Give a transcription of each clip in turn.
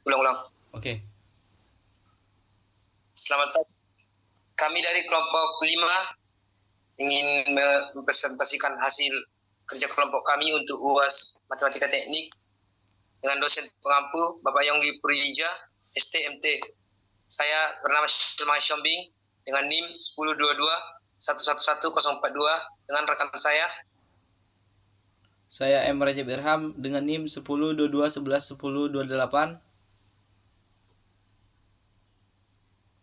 Ulang-ulang. Oke. Selamat pagi. Kami dari kelompok 5 ingin mempresentasikan hasil kerja kelompok kami untuk UAS Matematika Teknik dengan dosen pengampu Bapak Yonggi Purija, STMT. Saya bernama Syilma Syombing dengan NIM 1022111042 dengan rekan saya. Saya M. Rajab Irham dengan NIM 1022111028.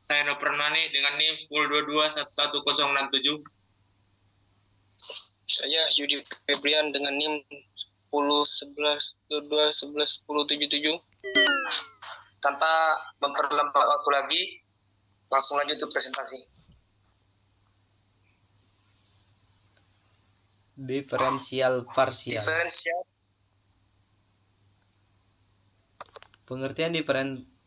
Saya Nopran Mani dengan NIM 1022111067. Saya Yudi Febrian dengan NIM 101122111077. Tanpa memperlambat waktu lagi, langsung lanjut ke presentasi. Diferensial parsial. Pengertian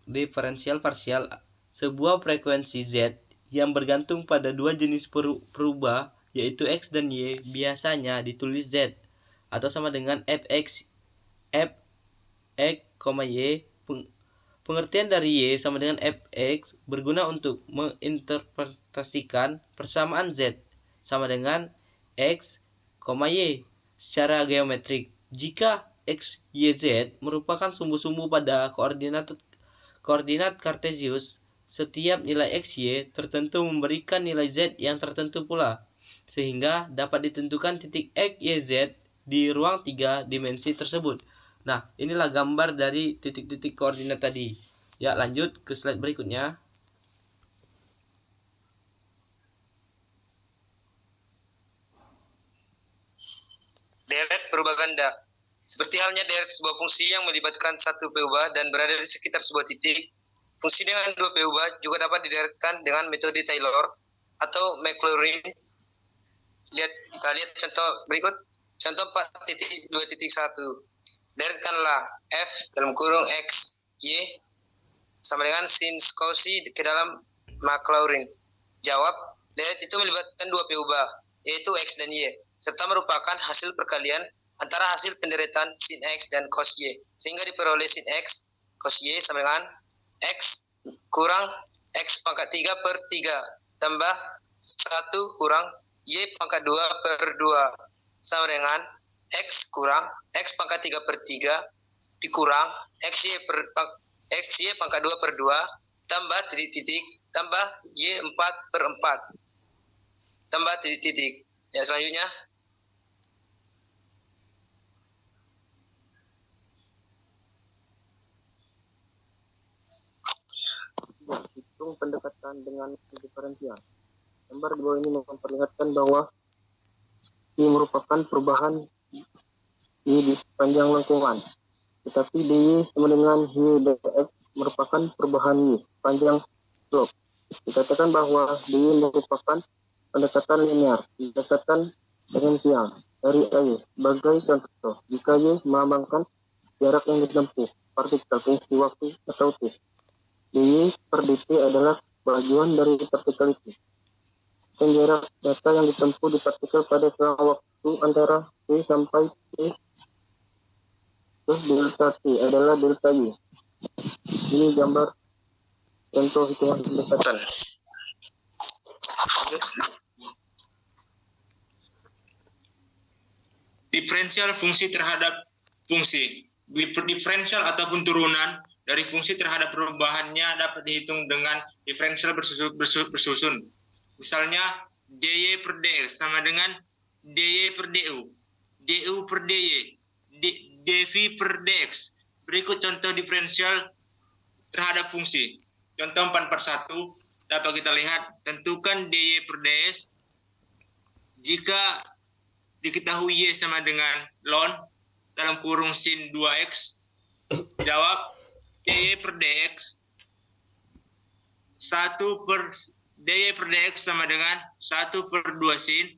diferensial parsial, sebuah frekuensi Z yang bergantung pada dua jenis perubah yaitu X dan Y, biasanya ditulis Z atau sama dengan Fx Y. Pengertian dari Y sama dengan Fx berguna untuk menginterpretasikan persamaan Z sama dengan X, Y secara geometrik. Jika X, Y, Z merupakan sumbu-sumbu pada koordinat kartesius, setiap nilai X, Y tertentu memberikan nilai Z yang tertentu pula, sehingga dapat ditentukan titik X, Y, Z di ruang 3 dimensi tersebut. Nah, inilah gambar dari titik-titik koordinat tadi. Ya, lanjut ke slide berikutnya. Deret perubah ganda. Seperti halnya deret sebuah fungsi yang melibatkan satu perubah dan berada di sekitar sebuah titik, fungsi dengan dua perubah juga dapat dideretkan dengan metode Taylor atau Maclaurin. Kita lihat contoh berikut. Contoh 4.2.1. Deretkanlah F dalam kurung X, Y sama dengan sin cosy ke dalam Maclaurin. Jawab, deret itu melibatkan dua perubah, yaitu X dan Y, serta merupakan hasil perkalian antara hasil penderetan sin X dan cos Y, sehingga diperoleh sin X cos Y sama dengan X kurang X pangkat 3 per 3 tambah 1 kurang Y pangkat 2 per 2 sama dengan X kurang X pangkat 3 per 3 dikurang XY pangkat 2 per 2 tambah titik-titik tambah Y 4 per 4 tambah titik-titik. Ya, selanjutnya. Hitung pendekatan dengan diferensial. Gambar di bawah ini memperlihatkan bahwa Y merupakan perubahan Y di sepanjang lengkungan. Tetapi DY sama dengan Y dx merupakan perubahan Y sepanjang slope. Dikatakan bahwa DY merupakan pendekatan linear, pendekatan diferensial dari Y. Sebagai contoh, jika Y melambangkan jarak yang ditempuh, partikel fungsi waktu atau T, dy per dt adalah bagian dari partikel itu. Dan jarak data yang ditempuh di partikel pada selang waktu antara T sampai T terus delta T adalah delta Y. Ini gambar contoh hitungan pendekatan. Diferensial fungsi terhadap fungsi. Diferensial ataupun turunan dari fungsi terhadap perubahannya dapat dihitung dengan diferensial bersusun. Misalnya, dy per dx sama dengan dy per du, du per dy, dv per dx. Berikut contoh diferensial terhadap fungsi. Contoh 441 dapat kita lihat, tentukan dy per dx jika diketahui Y sama dengan ln dalam kurung sin 2x. Jawab, dy per dx 1 per dy per dx sama dengan 1 per 2 sin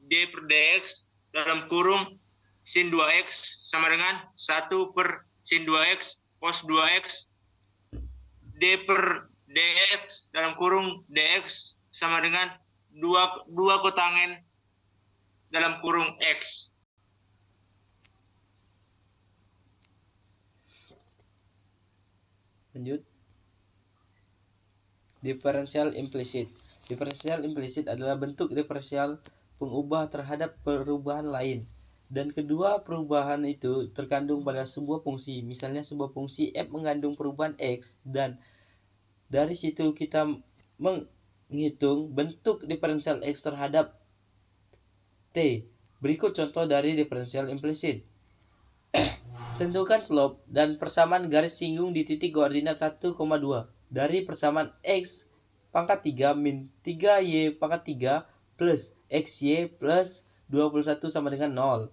d per dx dalam kurung sin 2x sama dengan 1 per sin 2x cos 2x d per dx dalam kurung dx sama dengan 2 kotangen dalam kurung X. Lanjut. Diferensial implisit. Diferensial implisit adalah bentuk diferensial pengubah terhadap perubahan lain. Dan kedua perubahan itu terkandung pada sebuah fungsi. Misalnya sebuah fungsi f mengandung perubahan x, dan dari situ kita menghitung bentuk diferensial x terhadap t. Berikut contoh dari diferensial implisit. Tentukan slope dan persamaan garis singgung di titik koordinat 1,2 dari persamaan x pangkat 3 min 3y pangkat 3 plus xy plus 21 sama dengan 0.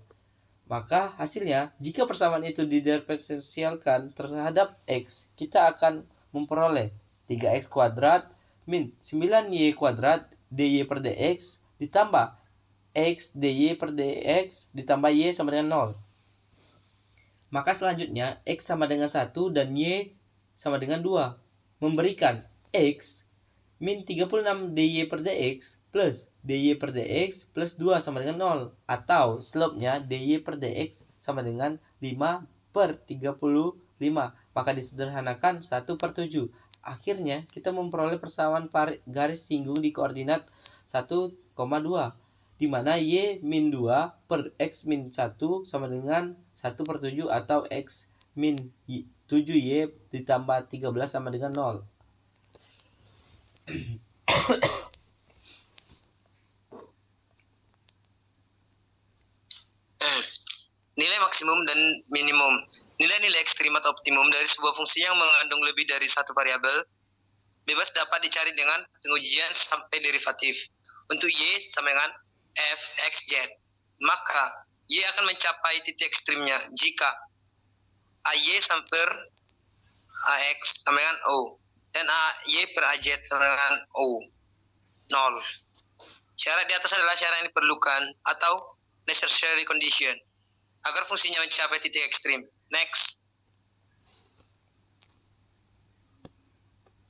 Maka hasilnya, jika persamaan itu didiferensialkan terhadap x, kita akan memperoleh 3x kuadrat min 9y kuadrat dy per dx ditambah x dy per dx ditambah y sama dengan 0. Maka selanjutnya x sama dengan 1 dan y sama dengan 2, memberikan x min 36 dy per dx plus dy per dx plus 2 sama dengan 0, atau slope-nya dy per dx sama dengan 5 per 35. Maka disederhanakan 1/7. Akhirnya kita memperoleh persamaan garis singgung di koordinat 1,2, di mana y min 2 per x min 1 sama dengan 1/7 atau x min 7y ditambah 13 sama dengan 0. Nilai maksimum dan minimum. Nilai-nilai ekstrim atau optimum dari sebuah fungsi yang mengandung lebih dari satu variabel bebas dapat dicari dengan pengujian sampai derivatif. Untuk y sama dengan f x z, maka y akan mencapai titik ekstrimnya jika ay sampai ax sama dengan o dan ay per az sama dengan o 0. Syarat di atas adalah syarat yang diperlukan atau necessary condition agar fungsinya mencapai titik ekstrim. Next.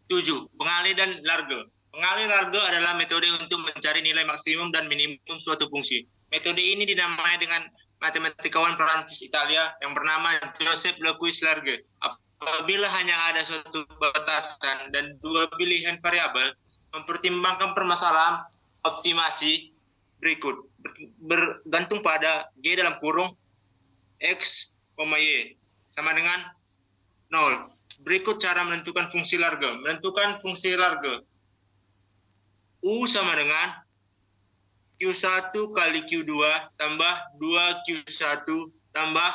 7. Pengalih dan Large. Pengalih Large adalah metode untuk mencari nilai maksimum dan minimum suatu fungsi. Metode ini dinamai dengan matematikawan Prancis Italia yang bernama Joseph Louis Large. Apabila hanya ada suatu batasan dan dua pilihan variabel, mempertimbangkan permasalahan optimasi berikut bergantung pada g dalam kurung x, y sama dengan 0. Berikut cara menentukan fungsi Large. Menentukan fungsi Large. U sama dengan Q1 kali Q2 tambah 2Q1 tambah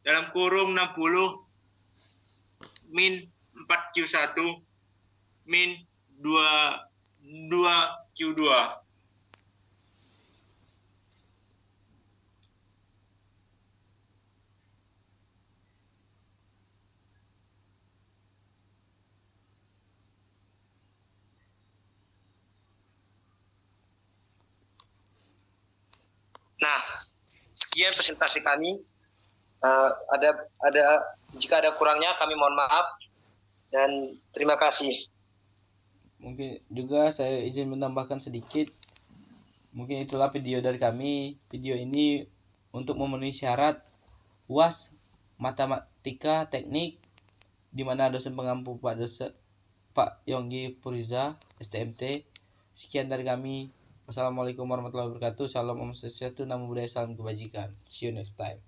dalam kurung 60 min 4Q1 min 2Q2. Nah, sekian presentasi kami. Jika ada kurangnya kami mohon maaf dan terima kasih. Mungkin juga saya izin menambahkan sedikit. Mungkin itulah video dari kami. Video ini untuk memenuhi syarat UAS Matematika Teknik, di mana dosen pengampu Pak Yonggi Puriza STMT. Sekian dari kami. Wassalamualaikum warahmatullahi wabarakatuh. Salam Om Swastiastu, Namo Buddhaya, salam kebajikan. See you next time.